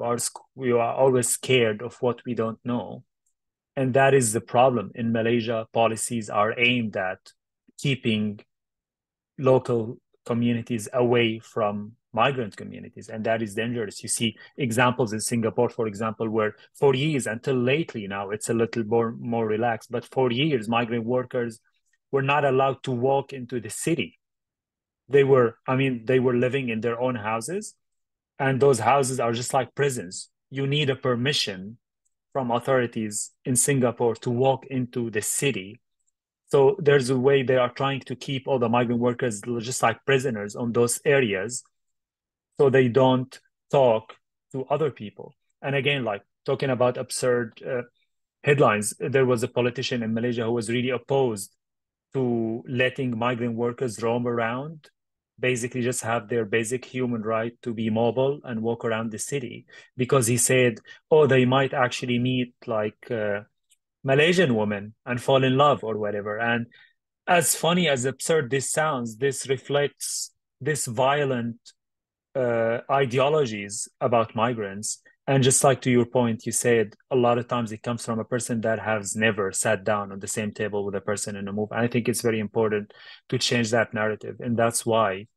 We are always scared of what we don't know. And that is the problem. In Malaysia, policies are aimed at keeping local communities away from migrant communities, and that is dangerous. You see examples in Singapore, for example, where for years, until lately now, it's a little more relaxed, but for years, migrant workers were not allowed to walk into the city. They were living in their own houses, and those houses are just like prisons. You need a permission from authorities in Singapore to walk into the city. So there's a way they are trying to keep all the migrant workers just like prisoners on those areas so they don't talk to other people. And again, like talking about absurd headlines, there was a politician in Malaysia who was really opposed to letting migrant workers roam around, basically just have their basic human right to be mobile and walk around the city, because he said, oh, they might actually meet like Malaysian women and fall in love or whatever. And as funny as absurd this sounds, this reflects this violent ideologies about migrants. And just like to your point, you said a lot of times it comes from a person that has never sat down on the same table with a person in a move. And I think it's very important to change that narrative. And that's why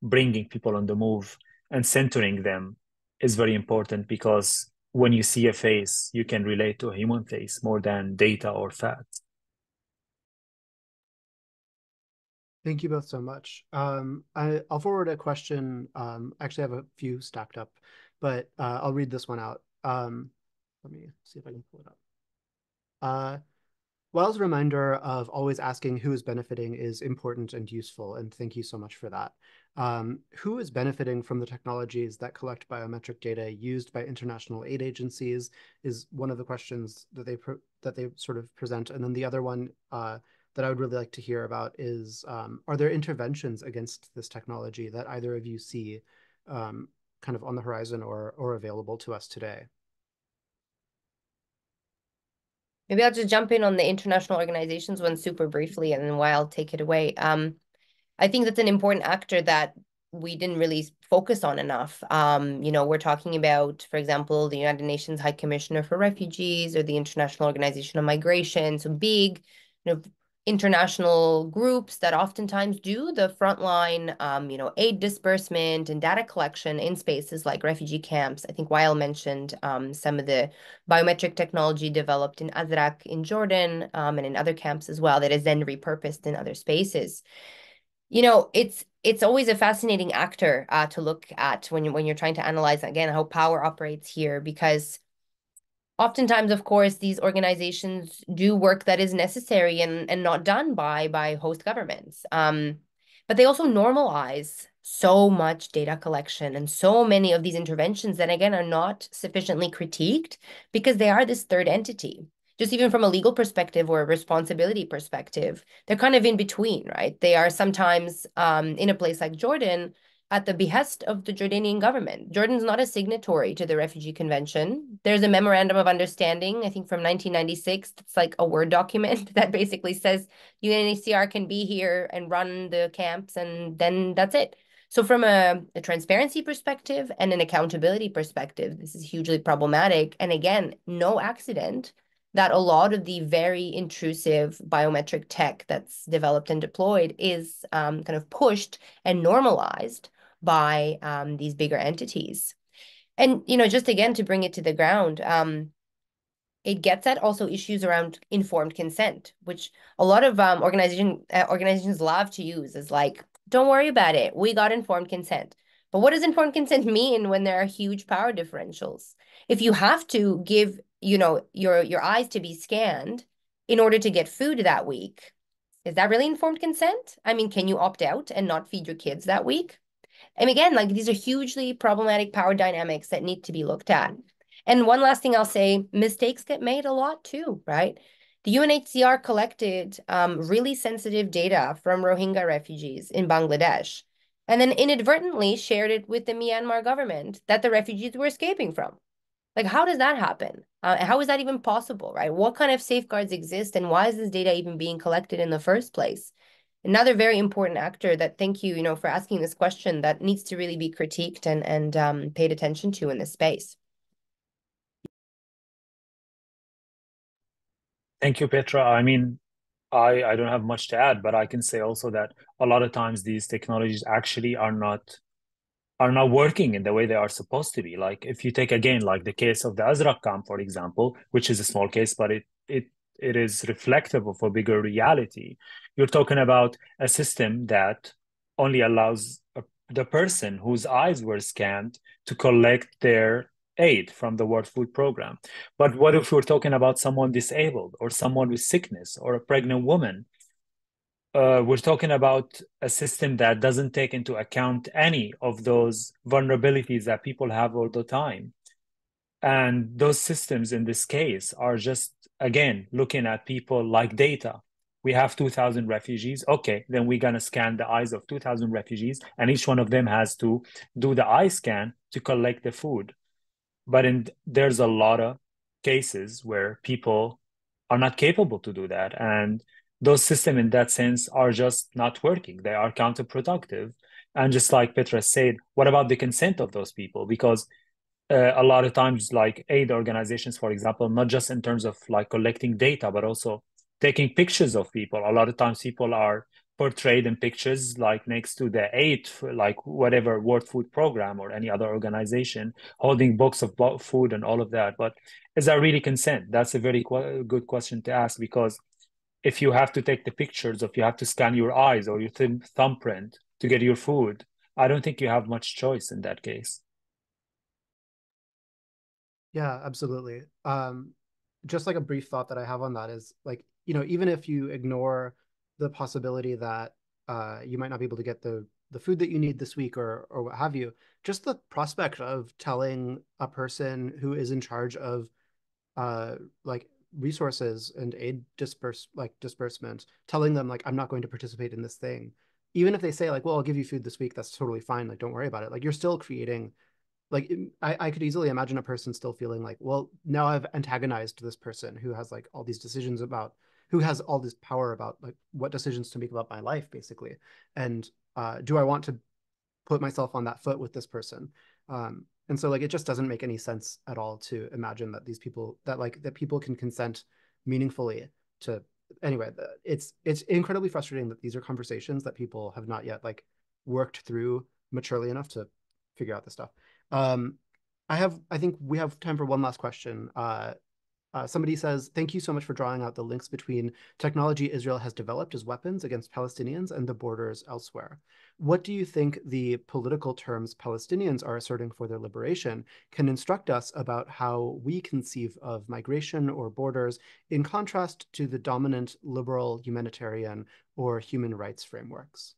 bringing people on the move and centering them is very important, because when you see a face, you can relate to a human face more than data or facts. Thank you both so much. I'll forward a question. Actually, I have a few stacked up, but I'll read this one out. Let me see if I can pull it up. Wael's reminder of always asking who is benefiting is important and useful, and thank you so much for that. Who is benefiting from the technologies that collect biometric data used by international aid agencies is one of the questions that they sort of present. And then the other one that I would really like to hear about is, are there interventions against this technology that either of you see kind of on the horizon or available to us today? Maybe I'll just jump in on the international organizations one super briefly, and then Wael take it away. I think that's an important actor that we didn't really focus on enough. We're talking about, for example, the United Nations High Commissioner for Refugees or the International Organization on Migration. So big, international groups that oftentimes do the frontline, aid disbursement and data collection in spaces like refugee camps. I think Wael mentioned some of the biometric technology developed in Azraq in Jordan and in other camps as well that is then repurposed in other spaces. It's always a fascinating actor to look at when you're trying to analyze, again, how power operates here, because oftentimes, of course, these organizations do work that is necessary and not done by host governments. But they also normalize so much data collection and so many of these interventions that, again, are not sufficiently critiqued because they are this third entity. Just even from a legal perspective or a responsibility perspective, they're kind of in between, right? They are sometimes in a place like Jordan at the behest of the Jordanian government. Jordan's not a signatory to the Refugee Convention. There's a memorandum of understanding, I think from 1996. It's like a Word document that basically says UNHCR can be here and run the camps, and then that's it. So from a transparency perspective and an accountability perspective, this is hugely problematic. And again, no accident that a lot of the very intrusive biometric tech that's developed and deployed is kind of pushed and normalized by these bigger entities. And, just again, to bring it to the ground, it gets at also issues around informed consent, which a lot of organizations love to use as like, don't worry about it, we got informed consent. But what does informed consent mean when there are huge power differentials? If you have to give, your eyes to be scanned in order to get food that week, is that really informed consent? I mean, can you opt out and not feed your kids that week? And again, like these are hugely problematic power dynamics that need to be looked at. And one last thing I'll say, mistakes get made a lot too, right? The UNHCR collected really sensitive data from Rohingya refugees in Bangladesh, and then inadvertently shared it with the Myanmar government that the refugees were escaping from. Like, how does that happen? How is that even possible, right? What kind of safeguards exist, and why is this data even being collected in the first place? Another very important actor that, thank you, for asking this question, that needs to really be critiqued and paid attention to in this space. Thank you, Petra. I mean, I don't have much to add, but I can say also that a lot of times these technologies actually are not working in the way they are supposed to be. Like if you take again, like the case of the Azraq camp, for example, which is a small case, but it is reflective of a bigger reality. You're talking about a system that only allows the person whose eyes were scanned to collect their aid from the World Food Program. But what if we're talking about someone disabled or someone with sickness or a pregnant woman? We're talking about a system that doesn't take into account any of those vulnerabilities that people have all the time. And those systems in this case are just, again, looking at people like data. We have 2,000 refugees. Okay, then we're going to scan the eyes of 2,000 refugees, and each one of them has to do the eye scan to collect the food. But there's a lot of cases where people are not capable to do that. And those systems in that sense are just not working. They are counterproductive. And just like Petra said, what about the consent of those people? Because a lot of times, like aid organizations, for example, not just in terms of like collecting data, but also taking pictures of people. A lot of times people are portrayed in pictures like next to the aid, like whatever World Food Program or any other organization, holding box of food and all of that. But is that really consent? That's a very good question to ask, because if you have to take the pictures, if you have to scan your eyes or your thumbprint to get your food, I don't think you have much choice in that case. Yeah, absolutely. Just like a brief thought that I have on that is like, even if you ignore the possibility that you might not be able to get the food that you need this week or what have you, just the prospect of telling a person who is in charge of like resources and aid disbursement, telling them like I'm not going to participate in this thing, even if they say like, well, I'll give you food this week, that's totally fine, like don't worry about it. Like you're still creating like I could easily imagine a person still feeling like, well, now I've antagonized this person who has like all these decisions about who has all this power about like what decisions to make about my life, basically. And do I want to put myself on that foot with this person? And so like it just doesn't make any sense at all to imagine that these people that people can consent meaningfully to anyway. It's incredibly frustrating that these are conversations that people have not yet like worked through maturely enough to figure out this stuff. Um, I think we have time for one last question. Somebody says, thank you so much for drawing out the links between technology Israel has developed as weapons against Palestinians and the borders elsewhere. What do you think the political terms Palestinians are asserting for their liberation can instruct us about how we conceive of migration or borders in contrast to the dominant liberal humanitarian or human rights frameworks?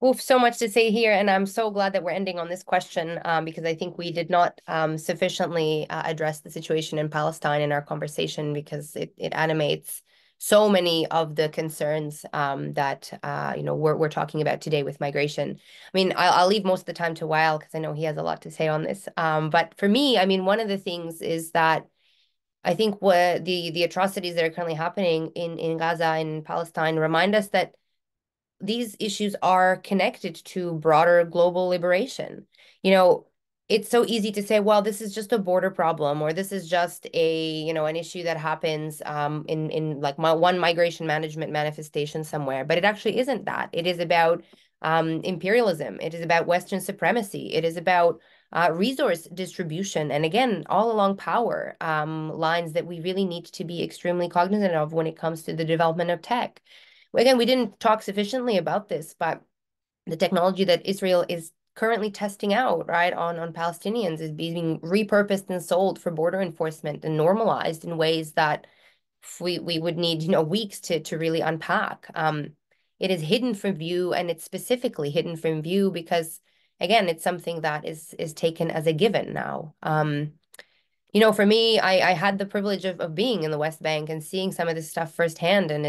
Oof, so much to say here, and I'm so glad that we're ending on this question because I think we did not sufficiently address the situation in Palestine in our conversation, because it animates so many of the concerns that we're talking about today with migration. I mean, I'll leave most of the time to Wael because I know he has a lot to say on this. But for me, I mean, one of the things is that I think what the atrocities that are currently happening in Gaza and Palestine remind us that these issues are connected to broader global liberation. You know, it's so easy to say, well, this is just a border problem, or this is just an issue that happens in like one migration management manifestation somewhere. But it actually isn't that. It is about imperialism. It is about Western supremacy. It is about resource distribution. And again, all along power lines that we really need to be extremely cognizant of when it comes to the development of tech. Again, we didn't talk sufficiently about this, but the technology that Israel is currently testing out, right, on Palestinians is being repurposed and sold for border enforcement and normalized in ways that we would need, weeks to really unpack. It is hidden from view, and it's specifically hidden from view because, again, it's something that is taken as a given now. For me, I had the privilege of being in the West Bank and seeing some of this stuff firsthand, and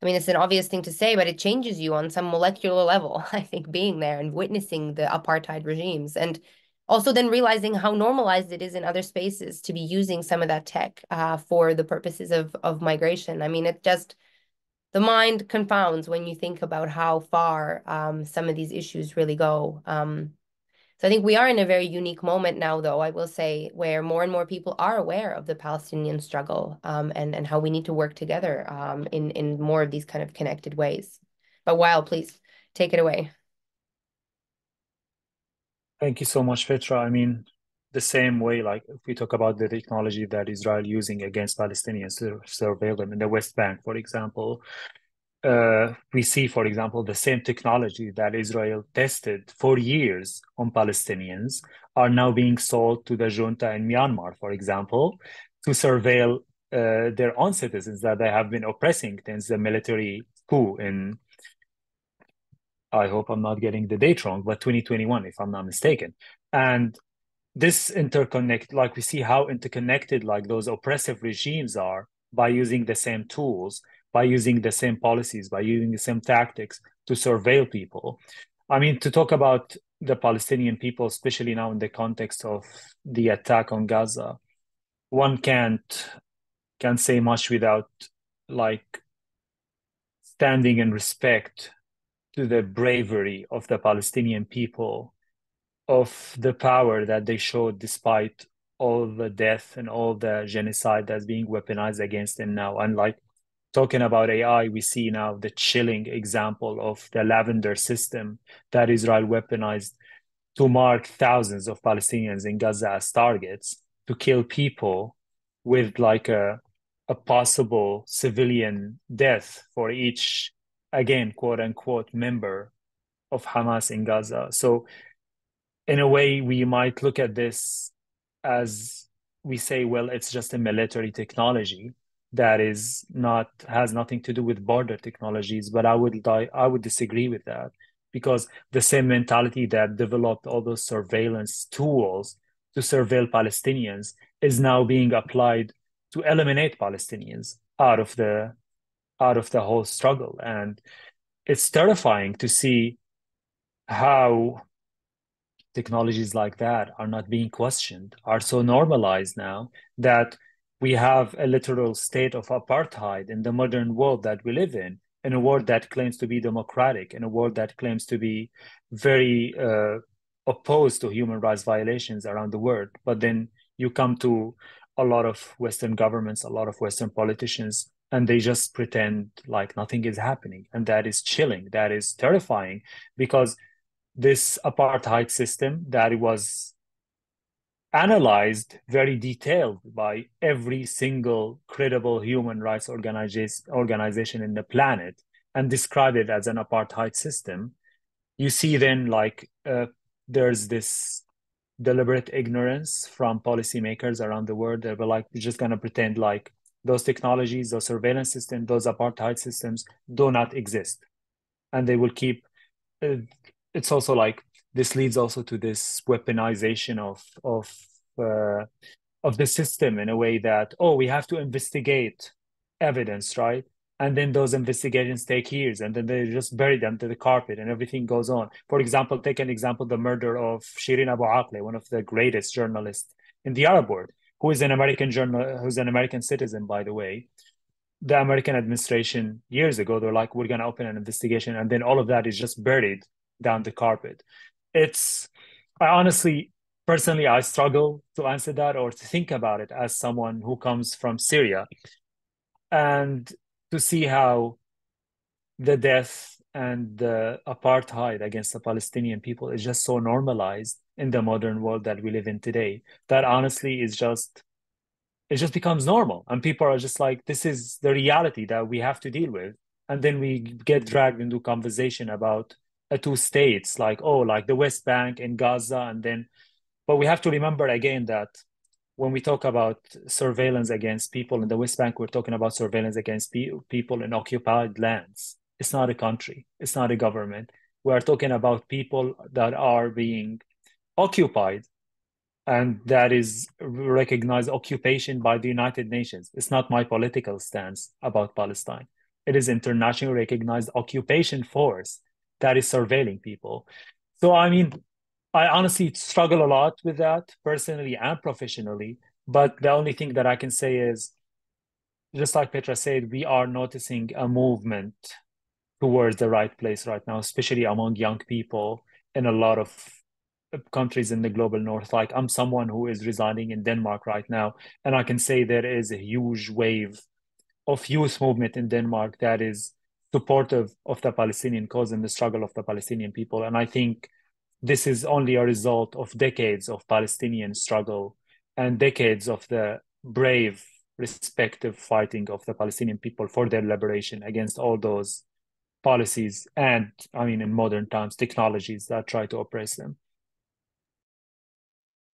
I mean, it's an obvious thing to say, but it changes you on some molecular level, I think, being there and witnessing the apartheid regimes. And also then realizing how normalized it is in other spaces to be using some of that tech for the purposes of migration. I mean, the mind confounds when you think about how far some of these issues really go. So I think we are in a very unique moment now, though, I will say, where more and more people are aware of the Palestinian struggle and how we need to work together in more of these kind of connected ways. But Wael, please take it away. Thank you so much, Petra. I mean, the same way, like if we talk about the technology that Israel using against Palestinians to surveil them in the West Bank, for example, we see, for example, the same technology that Israel tested for years on Palestinians are now being sold to the junta in Myanmar, for example, to surveil their own citizens that they have been oppressing since the military coup in, I hope I'm not getting the date wrong, but 2021, if I'm not mistaken. And this interconnect, like we see how interconnected like those oppressive regimes are by using the same tools, by using the same policies, by using the same tactics to surveil people. I mean, to talk about the Palestinian people, especially now in the context of the attack on Gaza, one can't say much without like standing in respect to the bravery of the Palestinian people, of the power that they showed despite all the death and all the genocide that's being weaponized against them now. And like talking about AI, we see now the chilling example of the lavender system that Israel weaponized to mark thousands of Palestinians in Gaza as targets to kill people with like a possible civilian death for each, again, quote unquote, member of Hamas in Gaza. So in a way, we might look at this as we say, well, it's just a military technology that is not has nothing to do with border technologies. But I would disagree with that because the same mentality that developed all those surveillance tools to surveil Palestinians is now being applied to eliminate Palestinians out of the whole struggle. And it's terrifying to see how technologies like that are not being questioned, are so normalized now that we have a literal state of apartheid in the modern world that we live in a world that claims to be democratic, in a world that claims to be very opposed to human rights violations around the world. But then you come to a lot of Western governments, a lot of Western politicians, and they just pretend like nothing is happening. And that is chilling, that is terrifying, because this apartheid system that was analyzed very detailed by every single credible human rights organization in the planet and described it as an apartheid system. You see then like there's this deliberate ignorance from policymakers around the world. They were like, we're just going to pretend like those technologies, those surveillance systems, those apartheid systems do not exist. And they will keep it's also like this leads also to this weaponization uh, of the system in a way that, oh, we have to investigate evidence, right? And then those investigations take years, and then they just bury them to the carpet, and everything goes on. For example, take an example: the murder of Shirin Abu Akleh, one of the greatest journalists in the Arab world, who is an who's an American citizen, by the way. The American administration years ago, they're like, we're going to open an investigation. And then all of that is just buried down the carpet. I honestly, personally, I struggle to answer that or to think about it as someone who comes from Syria and to see how the death and the apartheid against the Palestinian people is just so normalized in the modern world that we live in today. That honestly is just it just becomes normal, and people are just like, this is the reality that we have to deal with. And then we get dragged into conversation about two states, like, oh, like the West Bank and Gaza. And then but we have to remember again that when we talk about surveillance against people in the West Bank, we're talking about surveillance against people in occupied lands. It's not a country, it's not a government. We are talking about people that are being occupied, and that is recognized occupation by the United Nations. It's not my political stance about Palestine. It is internationally recognized occupation force that is surveilling people. So, I mean, I honestly struggle a lot with that personally and professionally. But the only thing that I can say is, just like Petra said, we are noticing a movement towards the right place right now, especially among young people in a lot of countries in the global north. Like, I'm someone who is residing in Denmark right now, and I can say there is a huge wave of youth movement in Denmark that is supportive of the Palestinian cause and the struggle of the Palestinian people. And I think this is only a result of decades of Palestinian struggle and decades of the brave, respective fighting of the Palestinian people for their liberation against all those policies and, I mean, in modern times, technologies that try to oppress them.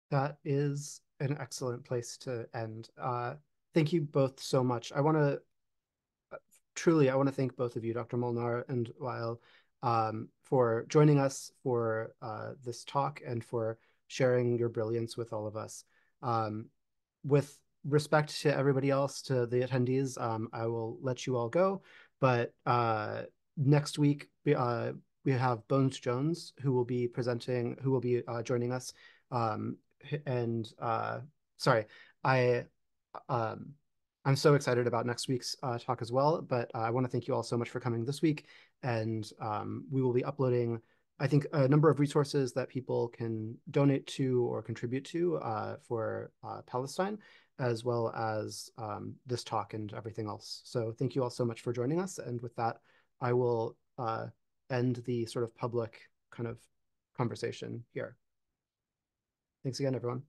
That is an excellent place to end. Thank you both so much. I want to truly, I want to thank both of you, Dr. Molnar and Wael, for joining us for this talk and for sharing your brilliance with all of us. With respect to everybody else, to the attendees, I will let you all go. But next week, we have Bones Jones, who will be presenting, who will be joining us. And sorry, I um, I'm so excited about next week's talk as well. But I want to thank you all so much for coming this week. And we will be uploading, I think, a number of resources that people can donate to or contribute to for Palestine, as well as this talk and everything else. So thank you all so much for joining us. And with that, I will end the sort of public kind of conversation here. Thanks again, everyone.